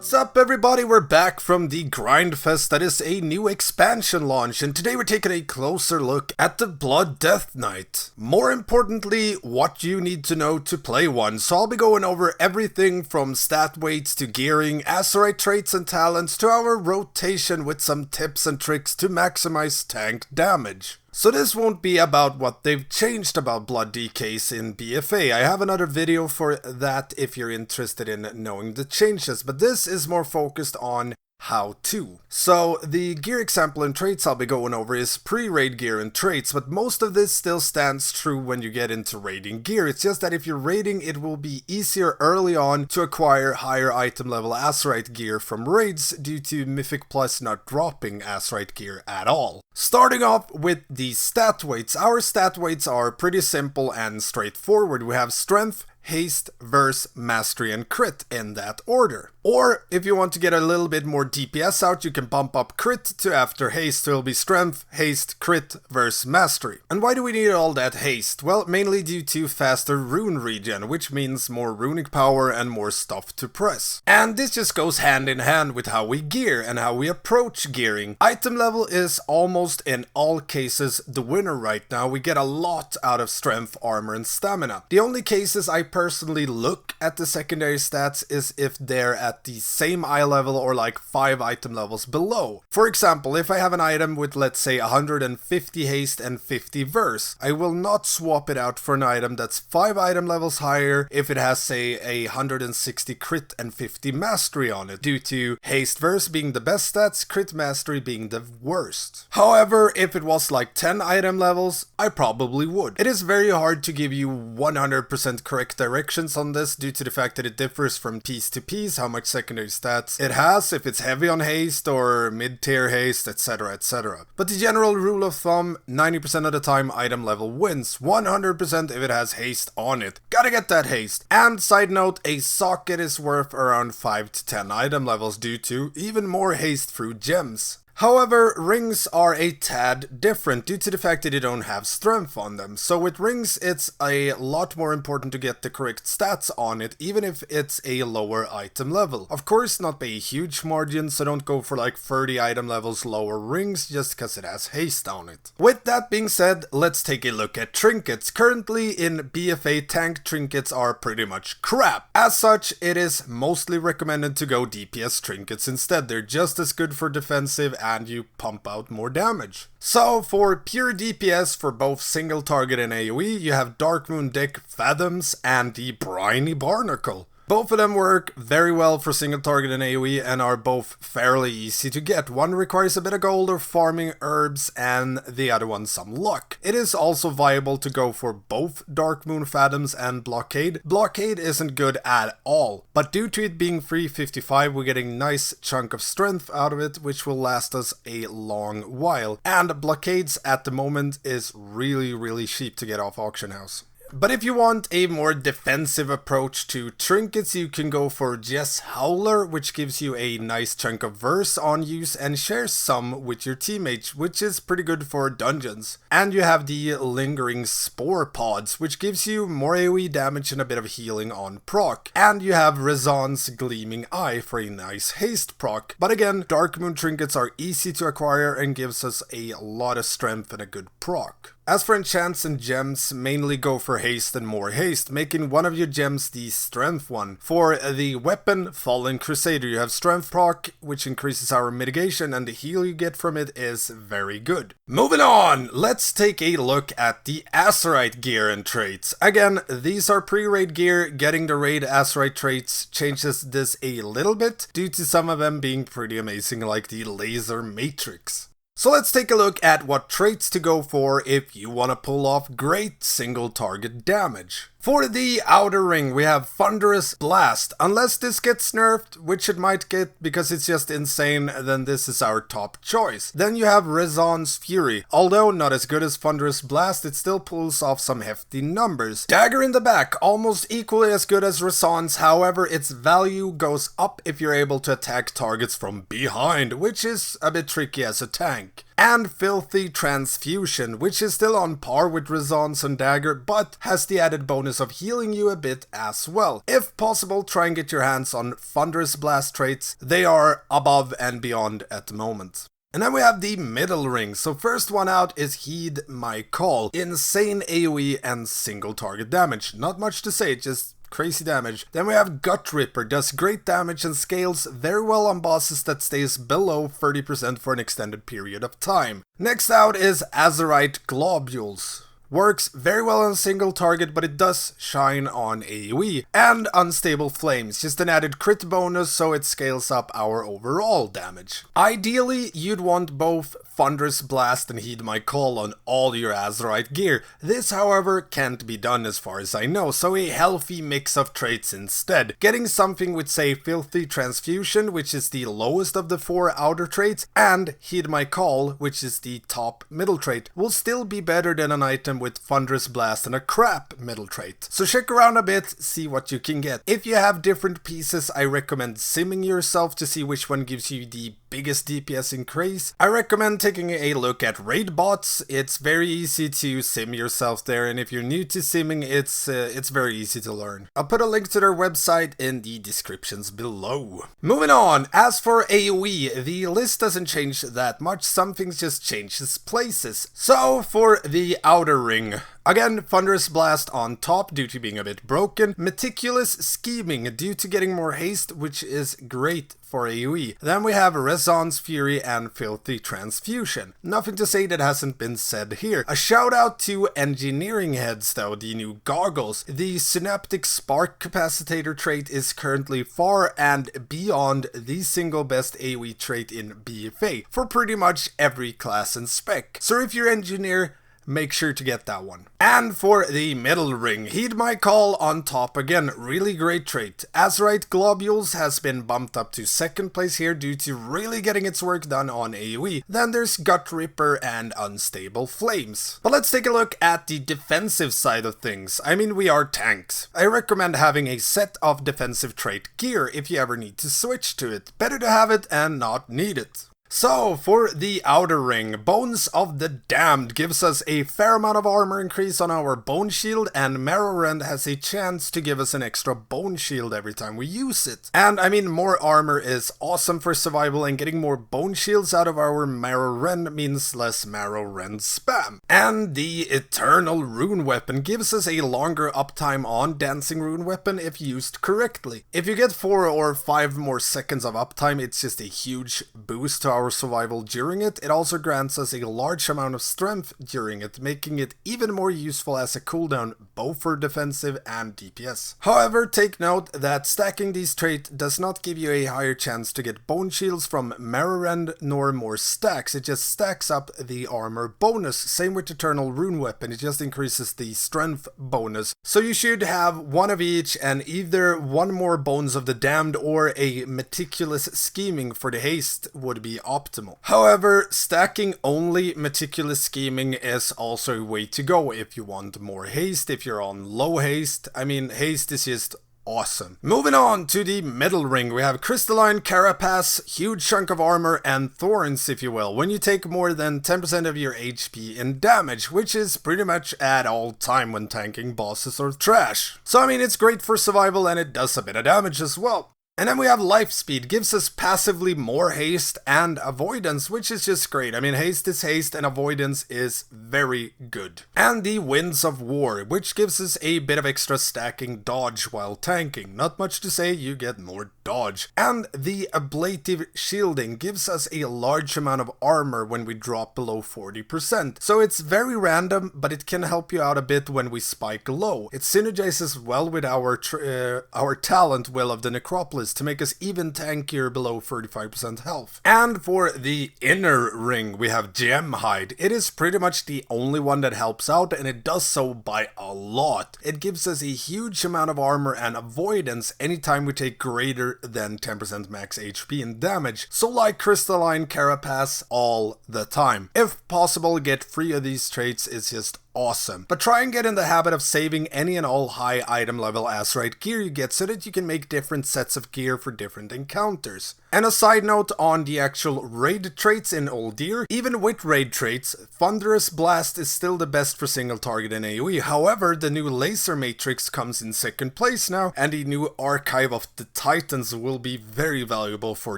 What's up everybody, we're back from the Grindfest that is a new expansion launch, and today we're taking a closer look at the Blood Death Knight. More importantly, what you need to know to play one, so I'll be going over everything from stat weights to gearing, Azerite traits and talents to our rotation with some tips and tricks to maximize tank damage. So this won't be about what they've changed about blood DKs in BFA. I have another video for that if you're interested in knowing the changes, but this is more focused on how to. So the gear example and traits I'll be going over is pre-raid gear and traits, but most of this still stands true when you get into raiding gear. It's just that if you're raiding, it will be easier early on to acquire higher item level Azerite gear from raids due to Mythic Plus not dropping Azerite gear at all. Starting off with the stat weights. Our stat weights are pretty simple and straightforward. We have strength, haste, verse, mastery, and crit in that order. Or if you want to get a little bit more DPS out, you can bump up crit to after haste, so it'll be strength, haste, crit, verse, mastery. And why do we need all that haste? Well, mainly due to faster rune regen, which means more runic power and more stuff to press. And this just goes hand in hand with how we gear and how we approach gearing. Item level is almost in all cases the winner right now. We get a lot out of strength, armor, and stamina. The only cases I personally look at the secondary stats is if they're at the same eye level or like 5 item levels below. For example, if I have an item with, let's say, 150 haste and 50 verse, I will not swap it out for an item that's 5 item levels higher if it has, say, a 160 crit and 50 mastery on it, due to haste verse being the best stats, crit mastery being the worst. However, if it was like 10 item levels, I probably would. It is very hard to give you 100% correct directions on this due to the fact that it differs from piece to piece, how much secondary stats it has, if it's heavy on haste or mid-tier haste, etc, etc. But the general rule of thumb, 90% of the time item level wins, 100% if it has haste on it. Gotta get that haste. And side note, a socket is worth around 5 to 10 item levels due to even more haste through gems. However, rings are a tad different due to the fact that you don't have strength on them. So with rings, it's a lot more important to get the correct stats on it, even if it's a lower item level. Of course, not by a huge margin, so don't go for like 30 item levels lower rings just because it has haste on it. With that being said, let's take a look at trinkets. Currently in BFA, tank trinkets are pretty much crap. As such, it is mostly recommended to go DPS trinkets instead. They're just as good for defensive and you pump out more damage. So for pure DPS for both single target and AoE, you have Darkmoon Deck Fathoms and the Briny Barnacle. Both of them work very well for single target and AoE and are both fairly easy to get. One requires a bit of gold or farming herbs and the other one some luck. It is also viable to go for both Darkmoon Fathoms and Blockade. Blockade isn't good at all, but due to it being free 55, we're getting a nice chunk of strength out of it, which will last us a long while. And Blockades at the moment is really cheap to get off auction house. But if you want a more defensive approach to trinkets, you can go for Jess Howler, which gives you a nice chunk of verse on use and shares some with your teammates, which is pretty good for dungeons. And you have the Lingering Spore Pods, which gives you more AoE damage and a bit of healing on proc. And you have Razan's Gleaming Eye for a nice haste proc. But again, Darkmoon trinkets are easy to acquire and gives us a lot of strength and a good proc. As for enchants and gems, mainly go for haste and more haste, making one of your gems the strength one. For the weapon, Fallen Crusader, you have strength proc, which increases our mitigation, and the heal you get from it is very good. Moving on, let's take a look at the Azerite gear and traits. Again, these are pre-raid gear. Getting the raid Azerite traits changes this a little bit, due to some of them being pretty amazing, like the Laser Matrix. So let's take a look at what traits to go for if you want to pull off great single target damage. For the outer ring, we have Thunderous Blast. Unless this gets nerfed, which it might get because it's just insane, then this is our top choice. Then you have Razan's Fury. Although not as good as Thunderous Blast, it still pulls off some hefty numbers. Dagger in the Back, almost equally as good as Razan's, however its value goes up if you're able to attack targets from behind, which is a bit tricky as a tank. and Filthy Transfusion, which is still on par with Resonance and Dagger, but has the added bonus of healing you a bit as well. If possible, try and get your hands on Thunderous Blast traits. They are above and beyond at the moment. And then we have the middle ring. So first one out is Heed My Call. Insane AoE and single target damage. Not much to say, just crazy damage. Then we have Gut Ripper, does great damage and scales very well on bosses that stays below 30% for an extended period of time. Next out is Azerite Globules. Works very well on single target, but it does shine on AoE. And Unstable Flames, just an added crit bonus, so it scales up our overall damage. Ideally, you'd want both Thunderous Blast and Heed My Call on all your Azerite gear. This, however, can't be done as far as I know, so a healthy mix of traits instead. Getting something with, say, Filthy Transfusion, which is the lowest of the 4 outer traits, and Heed My Call, which is the top middle trait, will still be better than an item with Thunderous Blast and a crap middle trait. So check around a bit, see what you can get. If you have different pieces, I recommend simming yourself to see which one gives you the biggest DPS increase. I recommend taking a look at raid bots. It's very easy to sim yourself there, and if you're new to simming, it's very easy to learn. I'll put a link to their website in the descriptions below. Moving on, as for AoE, the list doesn't change that much, some things just changes places. So for the outer ring, again, Thunderous Blast on top due to being a bit broken, Meticulous Scheming due to getting more haste, which is great for AoE. Then we have Resonance Fury and Filthy Transfusion. Nothing to say that hasn't been said here. A shout out to Engineering Heads though, the new goggles. The Synaptic Spark Capacitator trait is currently far and beyond the single best AoE trait in BFA for pretty much every class and spec. So if you're engineer, make sure to get that one. And for the middle ring, Heed My Call on top again, really great trait. Azerite Globules has been bumped up to second place here due to really getting its work done on AoE. Then there's Gut Ripper and Unstable Flames. But let's take a look at the defensive side of things. I mean, we are tanks. I recommend having a set of defensive trait gear if you ever need to switch to it. Better to have it and not need it. So, for the outer ring, Bones of the Damned gives us a fair amount of armor increase on our bone shield, and Marrow Rend has a chance to give us an extra bone shield every time we use it. And I mean, more armor is awesome for survival, and getting more bone shields out of our Marrow Rend means less Marrow Rend spam. And the Eternal Rune Weapon gives us a longer uptime on Dancing Rune Weapon if used correctly. If you get 4 or 5 more seconds of uptime, it's just a huge boost to our survival during it. It also grants us a large amount of strength during it, making it even more useful as a cooldown both for defensive and DPS. However, take note that stacking these traits does not give you a higher chance to get bone shields from Marrow Rend nor more stacks, it just stacks up the armor bonus. Same with Eternal Rune Weapon, it just increases the strength bonus. So you should have one of each and either one more Bones of the Damned or a Meticulous Scheming for the haste would be optimal. However, stacking only Meticulous Scheming is also a way to go if you want more haste, if you're on low haste. I mean, haste is just awesome. Moving on to the middle ring, we have Crystalline Carapace, huge chunk of armor, and Thorns, if you will, when you take more than 10% of your HP in damage, which is pretty much at all time when tanking bosses or trash. So I mean, it's great for survival and it does a bit of damage as well. And then we have Life Speed, gives us passively more haste and avoidance, which is just great. I mean, haste is haste and avoidance is very good. And the Winds of War, which gives us a bit of extra stacking dodge while tanking. Not much to say, you get more dodge. And the Ablative Shielding gives us a large amount of armor when we drop below 40%. So it's very random, but it can help you out a bit when we spike low. It synergizes well with our talent Will of the Necropolis to make us even tankier below 35% health. And for the inner ring, we have Gem Hide. It is pretty much the only one that helps out, and it does so by a lot. It gives us a huge amount of armor and avoidance anytime we take greater than 10% max HP and damage. So like Crystalline Carapace all the time. If possible, get 3 of these traits, it's just awesome. But try and get in the habit of saving any and all high item level Azerite gear you get so that you can make different sets of gear for different encounters. And a side note on the actual raid traits in Old Deer, even with raid traits, Thunderous Blast is still the best for single target in AoE. However, the new Laser Matrix comes in second place now, and the new Archive of the Titans will be very valuable for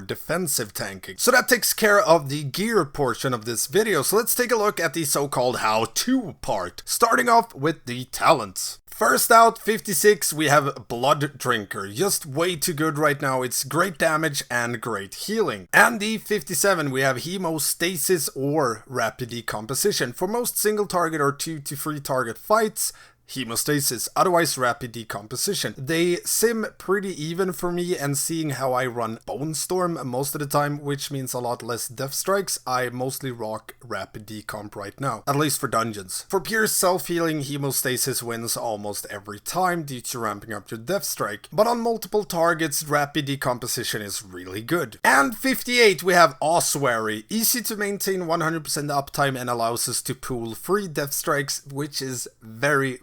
defensive tanking. So that takes care of the gear portion of this video, so let's take a look at the so-called how-to part, starting off with the talents. First out, 56, we have Blood Drinker. Just way too good right now. It's great damage and great healing. And the 57, we have Hemostasis or Rapid Decomposition. For most single target or 2 to 3 target fights, Hemostasis, otherwise Rapid Decomposition. They sim pretty even for me, and seeing how I run Bone Storm most of the time, which means a lot less Death Strikes, I mostly rock Rapid Decomp right now, at least for dungeons. For pure self-healing, Hemostasis wins almost every time due to ramping up your Death Strike, but on multiple targets, Rapid Decomposition is really good. And 58, we have Ossuary, easy to maintain 100% uptime and allows us to pool 3 Death Strikes, which is very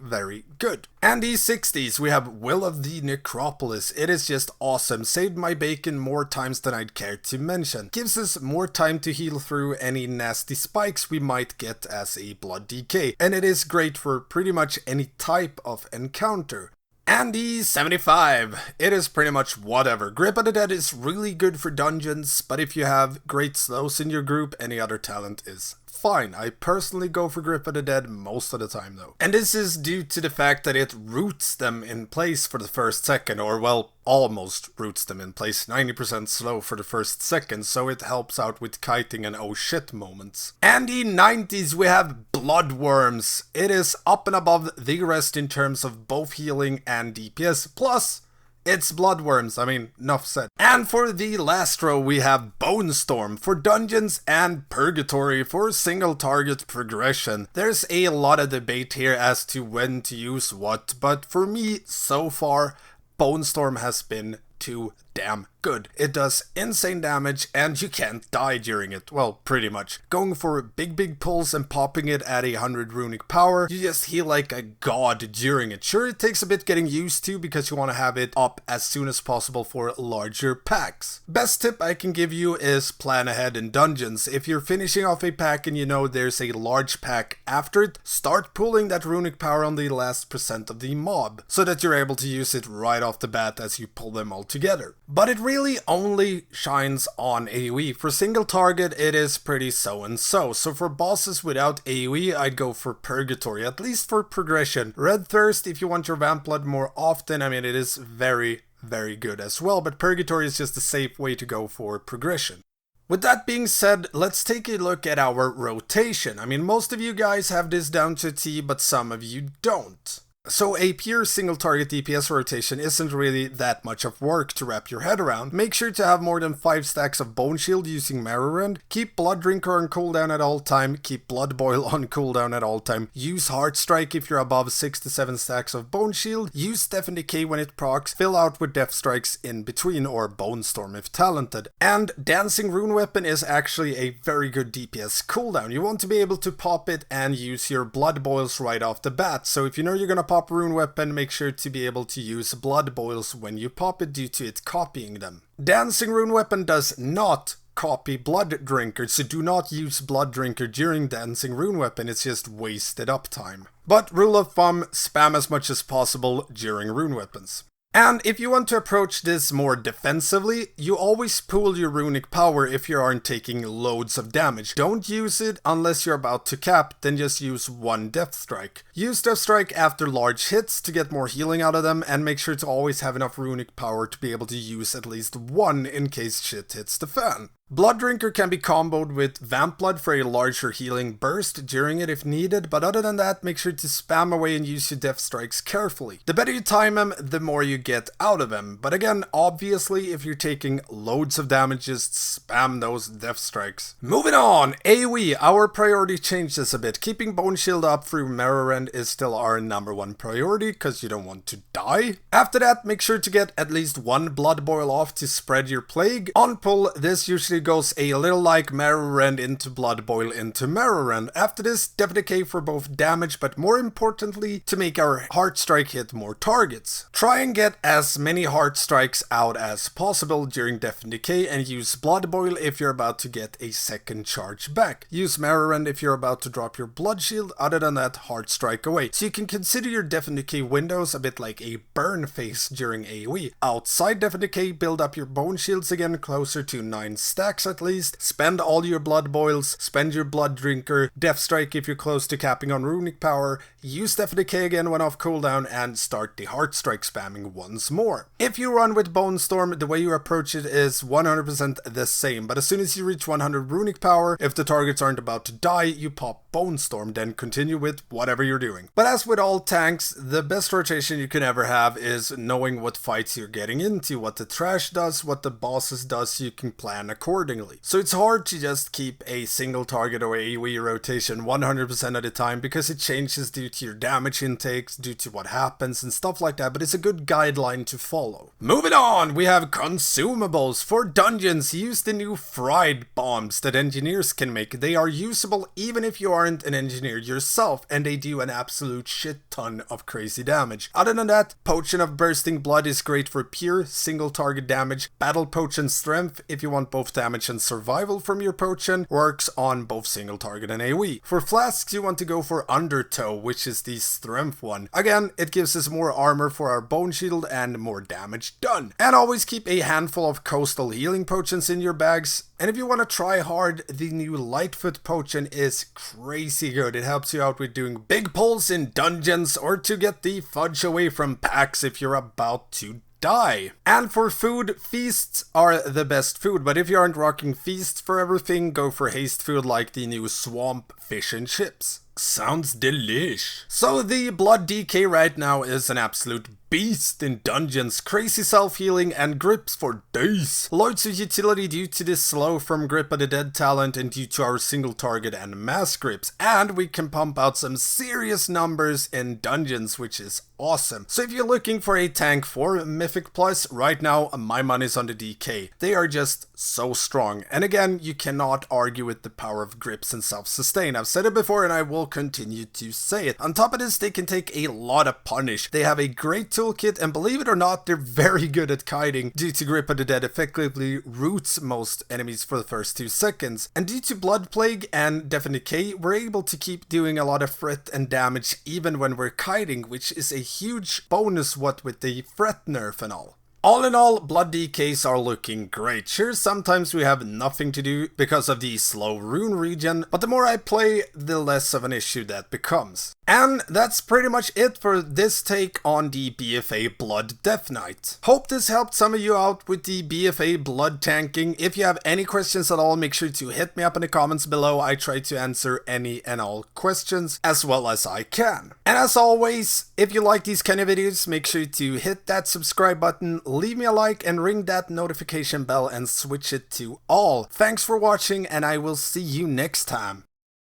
good. And the 60s, we have Will of the Necropolis. It is just awesome. Saved my bacon more times than I'd care to mention. Gives us more time to heal through any nasty spikes we might get as a blood DK. And it is great for pretty much any type of encounter. And the 75, it is pretty much whatever. Grip of the Dead is really good for dungeons, but if you have great slows in your group, any other talent is fine. I personally go for Grip of the Dead most of the time though. And this is due to the fact that it roots them in place for the first second, or well, almost roots them in place, 90% slow for the first second, so it helps out with kiting and oh shit moments. And the 90s, we have Bloodworms. It is up and above the rest in terms of both healing and DPS, plus it's Bloodworms, I mean, enough said. And for the last row, we have Bone Storm for dungeons and Purgatory for single target progression. There's a lot of debate here as to when to use what, but for me, so far, Bone Storm has been too damn good. It does insane damage and you can't die during it. Well, pretty much. Going for big pulls and popping it at 100 runic power, you just heal like a god during it. Sure, it takes a bit getting used to because you want to have it up as soon as possible for larger packs. Best tip I can give you is plan ahead in dungeons. If you're finishing off a pack and you know there's a large pack after it, start pulling that runic power on the last percent of the mob so that you're able to use it right off the bat as you pull them all together. But it really only shines on AoE. For single target, it is pretty so and so. So for bosses without AoE, I'd go for Purgatory, at least for progression. Red Thirst, if you want your Vamp Blood more often, I mean, it is very good as well, but Purgatory is just a safe way to go for progression. With that being said, let's take a look at our rotation. I mean, most of you guys have this down to a T, but some of you don't. So a pure single target DPS rotation isn't really that much of work to wrap your head around. Make sure to have more than 5 stacks of Bone Shield using Marrow Rend. Keep Blood Drinker on cooldown at all time. Keep Blood Boil on cooldown at all time. Use Heart Strike if you're above 6 to 7 stacks of Bone Shield. Use Death and Decay when it procs. Fill out with Death Strikes in between, or Bone Storm if talented. And Dancing Rune Weapon is actually a very good DPS cooldown. You want to be able to pop it and use your Blood Boils right off the bat. So if you know you're gonna pop Rune Weapon, make sure to be able to use Blood Boils when you pop it due to it copying them. Dancing Rune Weapon does not copy Blood Drinker, so do not use Blood Drinker during Dancing Rune Weapon, it's just wasted uptime. But rule of thumb, spam as much as possible during Rune Weapons. And if you want to approach this more defensively, you always pool your runic power if you aren't taking loads of damage. Don't use it unless you're about to cap, then just use 1 Death Strike. Use Death Strike after large hits to get more healing out of them, and make sure to always have enough runic power to be able to use at least 1 in case shit hits the fan. Blood Drinker can be comboed with Vamp Blood for a larger healing burst during it if needed, but other than that, make sure to spam away and use your Death Strikes carefully. The better you time them, the more you get out of them. But again, obviously, if you're taking loads of damage, just spam those Death Strikes. Moving on, AoE, our priority changes a bit. Keeping Bone Shield up through Marrow Rend is still our #1 priority, because you don't want to die. After that, make sure to get at least 1 Blood Boil off to spread your plague. On pull, this usually goes a little like Marrow Rend into Blood Boil into Marrow Rend. After this, Death Decay for both damage, but more importantly, to make our Heart Strike hit more targets. Try and get as many Heart Strikes out as possible during Death Decay, and use Blood Boil if you're about to get a second charge back. Use Marrow Rend if you're about to drop your Blood Shield, other than that, Heart Strike away. So you can consider your Death Decay windows a bit like a burn phase during AoE. Outside Death Decay, build up your Bone Shields again, closer to 9 stacks at least. Spend all your Blood Boils, spend your Blood Drinker, Death Strike if you're close to capping on Runic Power, use Death Decay again when off cooldown, and start the Heart Strike spamming once more. If you run with Bone Storm, the way you approach it is 100% the same, but as soon as you reach 100 Runic Power, if the targets aren't about to die, you pop Bone Storm, then continue with whatever you're doing. But as with all tanks, the best rotation you can ever have is knowing what fights you're getting into, what the trash does, what the bosses does, so you can plan accordingly. So it's hard to just keep a single target or AoE rotation 100% of the time, because it changes due to your damage intakes, due to what happens and stuff like that, but it's a good guideline to follow. Moving on, we have Consumables. For dungeons, use the new fried bombs that engineers can make. They are usable even if you aren't an engineer yourself, and they do an absolute shit ton of crazy damage. Other than that, Potion of Bursting Blood is great for pure single target damage. Battle Potion Strength, if you want both damage and survival from your potion, works on both single target and AoE. For flasks, you want to go for Undertow, which is the strength one. Again, it gives us more armor for our Bone Shield and more damage done. And always keep a handful of coastal healing potions in your bags. And if you want to try hard, the new Lightfoot potion is crazy good. It helps you out with doing big pulls in dungeons, or to get the fudge away from packs if you're about to die. And for food, feasts are the best food, but if you aren't rocking feasts for everything, go for haste food like the new Swamp Fish and Chips. Sounds delish. So the Blood DK right now is an absolute beast in dungeons, crazy self-healing and grips for days. Loads of utility due to the slow from Grip of the Dead talent and due to our single target and mass grips, and we can pump out some serious numbers in dungeons, which is awesome. So if you're looking for a tank for Mythic Plus, right now my money's on the DK. They are just so strong, and again, you cannot argue with the power of grips and self-sustain. I've said it before and I will continue to say it. On top of this, they can take a lot of punish. They have a great toolkit, and believe it or not, they're very good at kiting. Due to Grip of the Dead effectively roots most enemies for the first 2 seconds, and due to Blood Plague and Death and Decay, we're able to keep doing a lot of fret and damage even when we're kiting, which is a huge bonus what with the fret nerf and all. All in all, Blood DKs are looking great. Sure, sometimes we have nothing to do because of the slow rune regen, but the more I play, the less of an issue that becomes. And that's pretty much it for this take on the BFA Blood Death Knight. Hope this helped some of you out with the BFA blood tanking. If you have any questions at all, make sure to hit me up in the comments below. I try to answer any and all questions as well as I can. And as always, if you like these kind of videos, make sure to hit that subscribe button, leave me a like, and ring that notification bell and switch it to all. Thanks for watching, and I will see you next time.